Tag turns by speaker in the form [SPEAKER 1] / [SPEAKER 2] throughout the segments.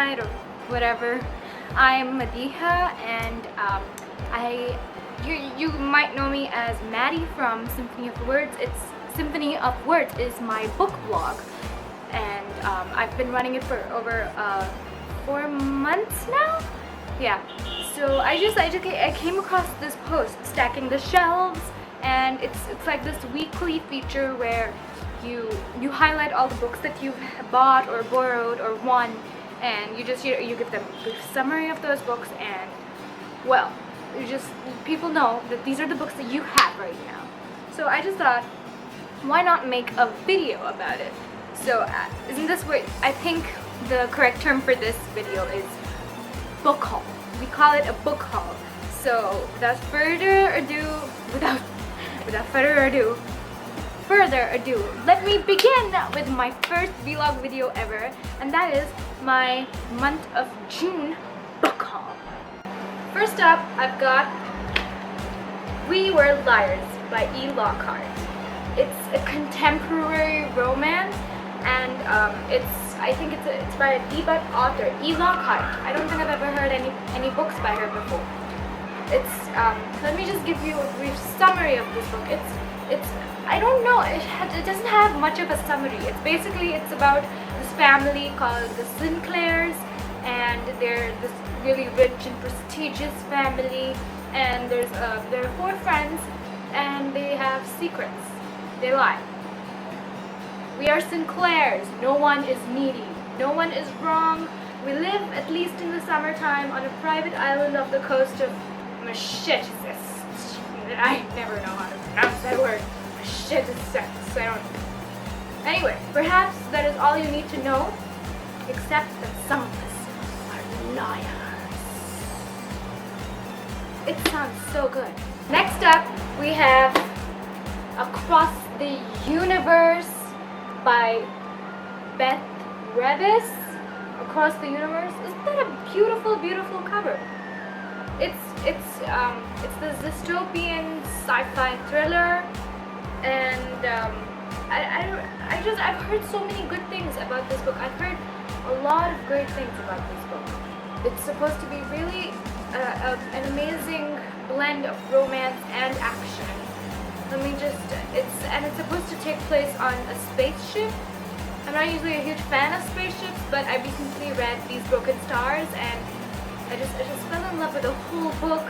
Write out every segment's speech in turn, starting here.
[SPEAKER 1] night or whatever. I'm Madiha, and you might know me as Maddie from Symphony of Words. Symphony of Words is my book blog, and I've been running it for over 4 months now. Yeah. So I came across this post, Stacking the Shelves, and it's like this weekly feature where you highlight all the books that you've bought or borrowed or won, and you give them a brief summary of those books, and well, people know that these are the books that you have right now. So I just thought, why not make a video about it? So isn't this what I think the correct term for this video is? Book haul. We call it a book haul. So without further ado, let me begin with my first vlog video ever, and that is my month of June book haul. First up, I've got We Were Liars by E.Lockhart. It's a contemporary romance, and I think it's by a debut author, E.lockhart. I don't think I've ever heard any books by her before. Let me just give you a brief summary of this book. I don't know, it doesn't have much of a summary. It's about this family called the Sinclairs, and they're this really rich and prestigious family, and there are 4 friends, and they have secrets. They lie. We are Sinclairs. No one is needy. No one is wrong. We live, at least in the summertime, on a private island off the coast of Massachusetts. I never know how to pronounce that word. Massachusetts. I don't know. Anyway, perhaps that is all you need to know, except that some of us are liars. It sounds so good. Next up, we have Across the Universe by Beth Revis. Across the Universe. Isn't that a beautiful, beautiful cover? It's this dystopian sci-fi thriller, and I've heard so many good things about this book. I've heard a lot of great things about this book. It's supposed to be really an amazing blend of romance and action. It's supposed to take place on a spaceship. I'm not usually a huge fan of spaceships, but I recently read These Broken Stars, and I just fell in love with the whole book.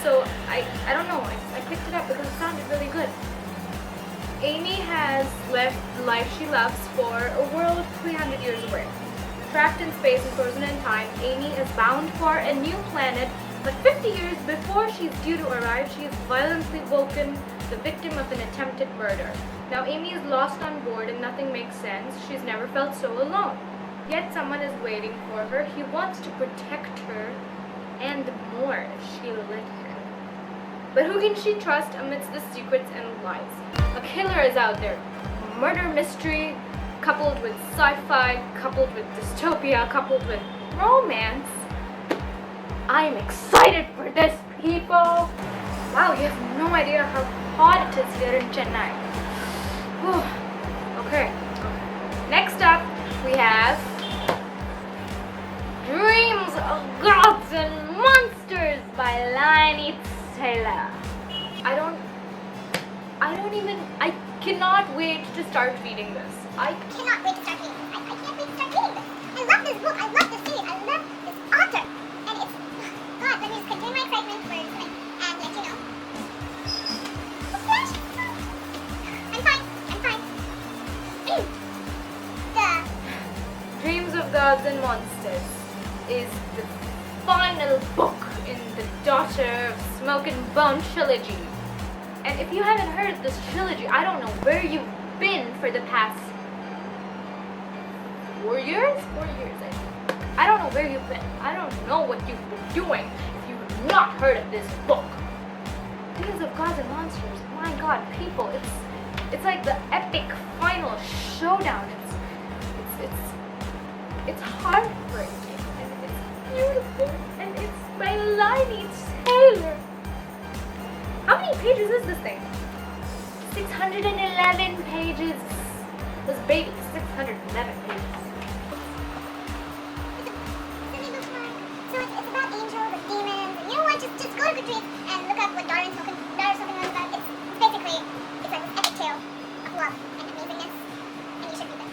[SPEAKER 1] So I don't know, I picked it up because it sounded really good. Amy has left the life she loves for a world 300 years away. Trapped in space and frozen in time, Amy is bound for a new planet, but 50 years before she's due to arrive, she is violently woken, the victim of an attempted murder. Now Amy is lost on board and nothing makes sense. She's never felt so alone. Yet someone is waiting for her. He wants to protect her and more if she'll let him. But who can she trust amidst the secrets and lies? A killer is out there. Murder mystery, coupled with sci-fi, coupled with dystopia, coupled with romance. I'm excited for this, people! Wow, you have no idea how hot it is here in Chennai. Whew. Okay. Next up, we have Dreams of Gods and Monsters by Laini Taylor. I cannot wait to start reading this.
[SPEAKER 2] I cannot wait to start reading this. I can't wait to start reading this. I love this book. I love this series. I love this author. And it's, God, let me just contain my excitement for and let you know. I'm fine.
[SPEAKER 1] Dreams of Gods and Monsters is the final book in the Daughter of Smoke and Bone trilogy. And if you haven't heard this trilogy, I don't know where you've been for the past 4 years? 4 years, I think. I don't know where you've been. I don't know what you've been doing if you've not heard of this book. Dreams of Gods and Monsters. My God, people, it's like the epic final showdown. It's heartbreaking, and it's beautiful, and it's by Laini Taylor. How many pages is this thing? 611 pages. This baby, 611 pages.
[SPEAKER 2] super dreams and look up what Darren's talking about. It's basically, it's like an epic tale of love and amazingness, and you should read it.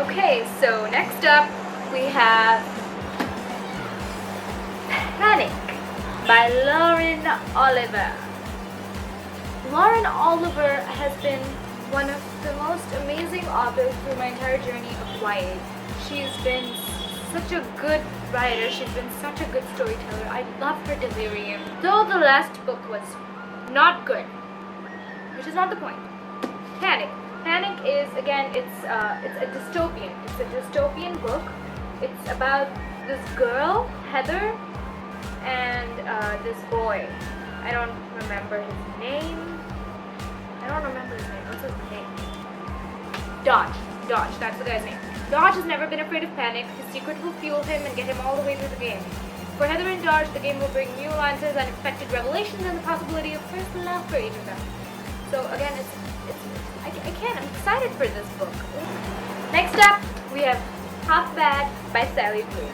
[SPEAKER 1] Okay, so next up we have Panic by Lauren Oliver. Lauren Oliver has been one of the most amazing authors through my entire journey of YA. She's been such a good writer, she's been such a good storyteller. I love her delirium. Though the last book was not good, which is not the point. Panic. Panic is, again, it's a dystopian. It's a dystopian book. It's about this girl, Heather, and this boy. I don't remember his name. What's his name? Dodge, that's the guy's name. Dodge has never been afraid of panic. His secret will fuel him and get him all the way through the game. For Heather and Dodge, the game will bring new alliances, unexpected revelations, and the possibility of first love for each of them. So again, I'm excited for this book. Next up, we have Half Bad by Sally Blue.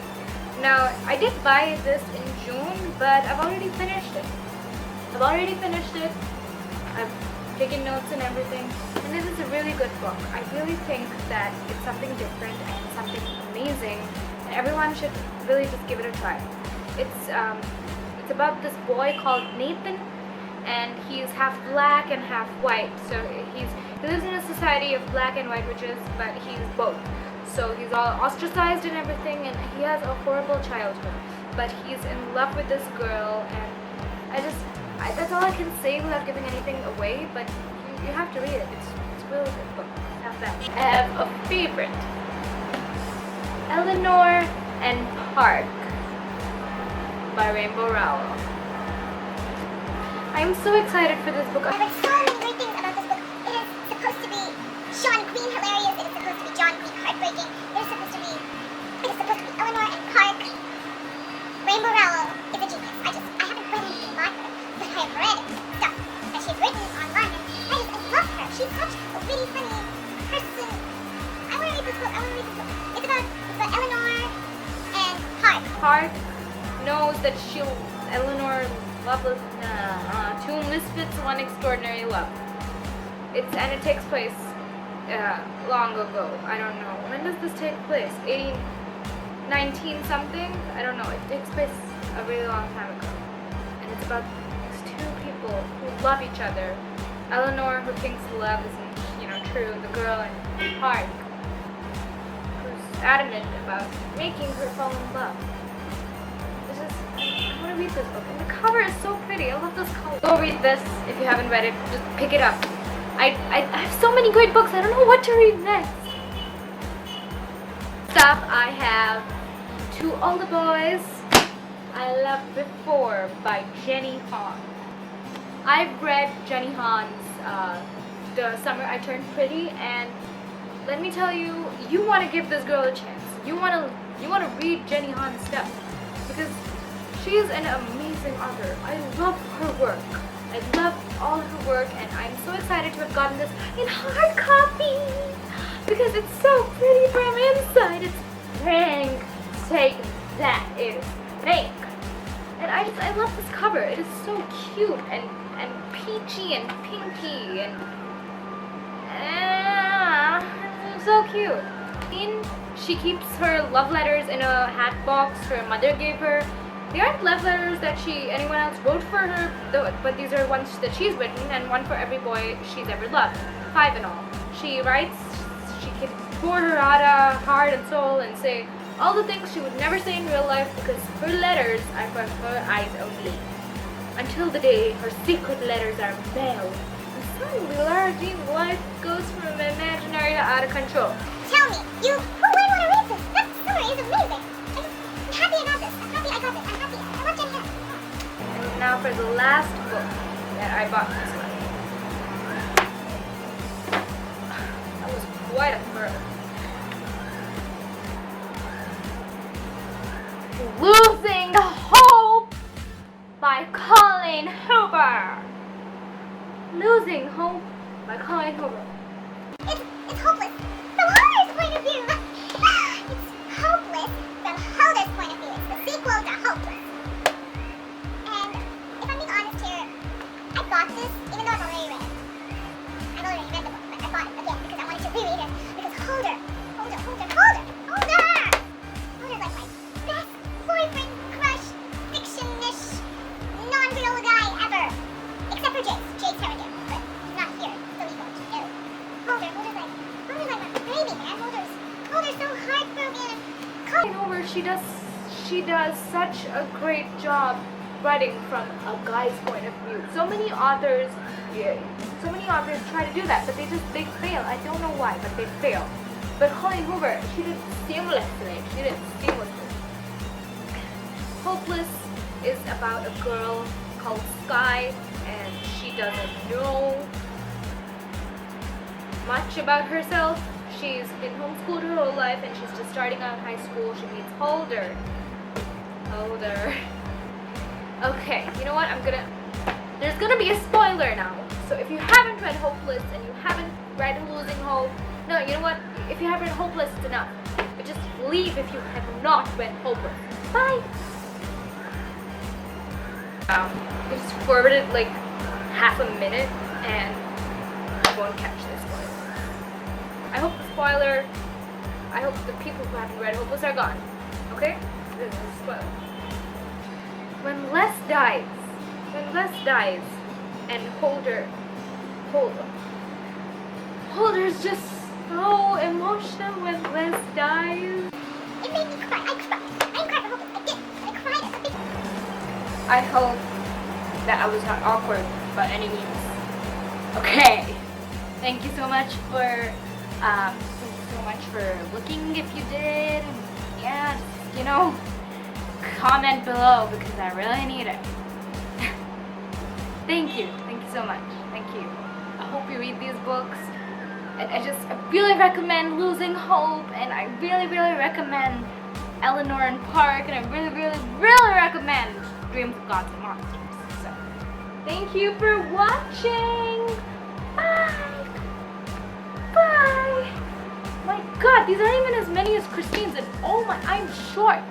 [SPEAKER 1] Now, I did buy this in June, but I've already finished it. I've taken notes and everything, and this is a really good book. I really think that it's something different and something amazing, and everyone should really just give it a try. It's about this boy called Nathan, and he's half black and half white. So he lives in a society of black and white witches, but he's both. So he's all ostracized and everything, and he has a horrible childhood. But he's in love with this girl, and that's all I can say without giving anything away, but you have to read it. It's a really good book. Have that. I have a favorite. Eleanor and Park by Rainbow Rowell. I am so excited for this book.
[SPEAKER 2] I've heard so many great things about this book. It is supposed to be Sean Green hilarious. It is supposed to be John Green heartbreaking. It is supposed to be Eleanor and Park. Rainbow Rowell is a genius. I haven't read anything by her, but I have read stuff that she's written online, and I love her. She's such a witty, funny person. I want to read this book. It's about Eleanor and Park.
[SPEAKER 1] Park knows that Eleanor loveless, two misfits, one extraordinary love. It takes place long ago. I don't know. When does this take place? 19 something? I don't know. It takes place a really long time ago. And it's about these two people who love each other. Eleanor, who thinks love isn't, true. The girl, and Park, who's adamant about making her fall in love. I want to read this book. And the cover is so pretty. I love this color. Go read this if you haven't read it. Just pick it up. I have so many great books. I don't know what to read next. Stop. I have To All the Boys I Loved Before by Jenny Han. I've read Jenny Han's The Summer I Turned Pretty, and let me tell you, you want to give this girl a chance. You want to read Jenny Han's stuff, because she is an amazing author. I love her work. I love all her work, and I'm so excited to have gotten this in hard copy because it's so pretty from inside. It's pink. Take that. It is pink. And I love this cover. It is so cute and peachy and pinky and it's so cute. She keeps her love letters in a hat box her mother gave her. They aren't love letters that anyone else wrote for her, but these are ones that she's written, and one for every boy she's ever loved. 5 in all. She writes, she can pour her heart and soul and say all the things she would never say in real life, because her letters are for her eyes only. Until the day her secret letters are mailed, and suddenly Lara Jean's life goes from imaginary to out of control.
[SPEAKER 2] Tell me, who would want to read this? That story is amazing. I'm happy I got this. I'm happy I got this. I'm happy. I love Jenny Han.
[SPEAKER 1] And now for the last book that I bought this month. That was quite a murder. Losing Hope by Colleen Hoover. Losing Hope by Colleen Hoover.
[SPEAKER 2] It's hopeless from Holder's point of view. It's hopeless from Holder's point of view. It's the sequel to Hopeless. And bought this, even though I've already read it. I've already read the book, but I bought it again because I wanted to reread it. Because Holder's like my best boyfriend, crush, fiction-ish, non-real guy ever. Except for Jake's Harrigan, but he's not here, so he won't know. Holder's like my baby, man. Holder's so heartbroken.
[SPEAKER 1] Over, she does such a great job writing from a guy's point of view. So many authors try to do that, but they fail. I don't know why, but they fail. But Holly Hoover, she did seamlessly. Hopeless is about a girl called Sky, and she doesn't know much about herself. She's been homeschooled her whole life, and she's just starting out high school. She meets Holder. Okay, you know what? There's gonna be a spoiler now. So if you haven't read Hopeless and you haven't read Losing Hope, no, you know what? If you haven't read Hopeless, it's enough. But just leave if you have not read Hopeless. Bye. Just forwarded like half a minute, and I won't catch this spoiler. I hope the people who haven't read Hopeless are gone. Okay? This is a spoiler. When Les dies, and Holder's just so emotional when Les dies.
[SPEAKER 2] It made me cry. I cried. I didn't cry for Hopeless. I did. But I cried at the big...
[SPEAKER 1] I hope that I was not awkward by any means. Okay. Thank you so much for looking if you did. Yeah, just, comment below because I really need it. Thank you so much. Thank you. I hope you read these books. And I really recommend Losing Hope, and I really recommend Eleanor and Park, and I really recommend Dreams of Gods and Monsters. So, thank you for watching. Bye. My God, these aren't even as many as Christine's, and oh my, I'm short.